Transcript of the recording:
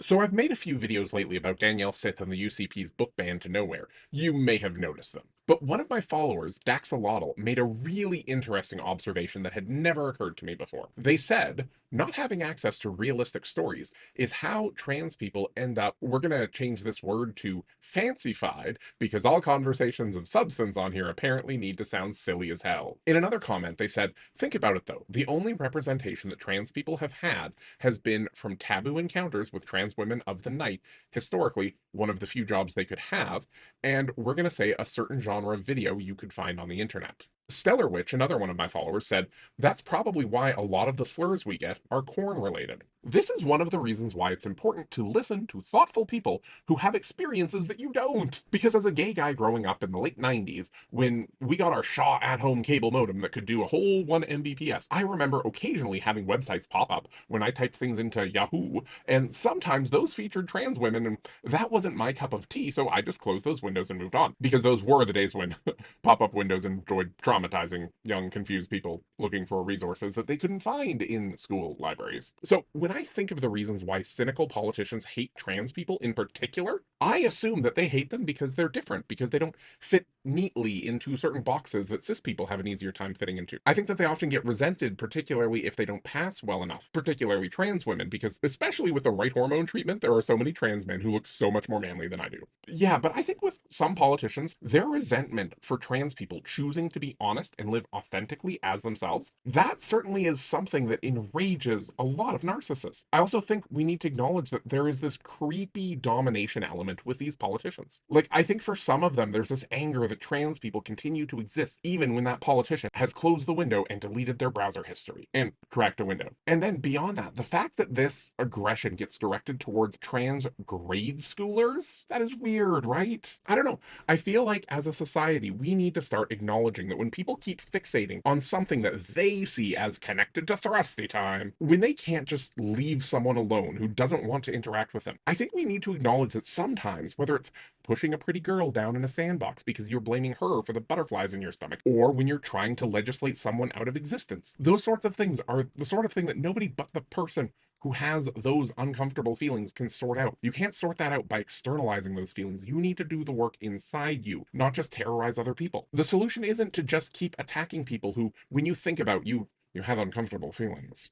So I've made a few videos lately about Danielle Sith and the UCP's book ban to nowhere. You may have noticed them. But one of my followers, Daxolotl, made a really interesting observation that had never occurred to me before. They said, not having access to realistic stories is how trans people end up, we're going to change this word to fancified, because all conversations of substance on here apparently need to sound silly as hell. In another comment, they said, think about it though, the only representation that trans people have had has been from taboo encounters with trans women of the night, historically one of the few jobs they could have, and we're going to say a certain genre of video you could find on the internet. Stellar Witch, another one of my followers, said, that's probably why a lot of the slurs we get are corn related. This is one of the reasons why it's important to listen to thoughtful people who have experiences that you don't. Because as a gay guy growing up in the late 90s, when we got our Shaw at home cable modem that could do a whole 1 Mbps, I remember occasionally having websites pop up when I typed things into Yahoo, and sometimes those featured trans women, and that wasn't my cup of tea, so I just closed those windows and moved on. Because those were the days when pop up windows enjoyed traumatizing young, confused people looking for resources that they couldn't find in school libraries. So when I think of the reasons why cynical politicians hate trans people in particular, I assume that they hate them because they're different, because they don't fit neatly into certain boxes that cis people have an easier time fitting into. I think that they often get resented, particularly if they don't pass well enough, particularly trans women, because especially with the right hormone treatment, there are so many trans men who look so much more manly than I do. Yeah, but I think with some politicians, their resentment for trans people choosing to be honest and live authentically as themselves, that certainly is something that enrages a lot of narcissists. I also think we need to acknowledge that there is this creepy domination element with these politicians. Like, I think for some of them, there's this anger that trans people continue to exist even when that politician has closed the window and deleted their browser history and cracked a window. And then beyond that, the fact that this aggression gets directed towards trans grade schoolers, that is weird, right? I don't know. I feel like as a society, we need to start acknowledging that when people keep fixating on something that they see as connected to thrusty time, when they can't just leave someone alone who doesn't want to interact with them, I think we need to acknowledge that sometimes, whether it's pushing a pretty girl down in a sandbox because you're blaming her for the butterflies in your stomach, or when you're trying to legislate someone out of existence, those sorts of things are the sort of thing that nobody but the person who has those uncomfortable feelings can sort out. You can't sort that out by externalizing those feelings. You need to do the work inside you, not just terrorize other people. The solution isn't to just keep attacking people who, when you think about you have uncomfortable feelings.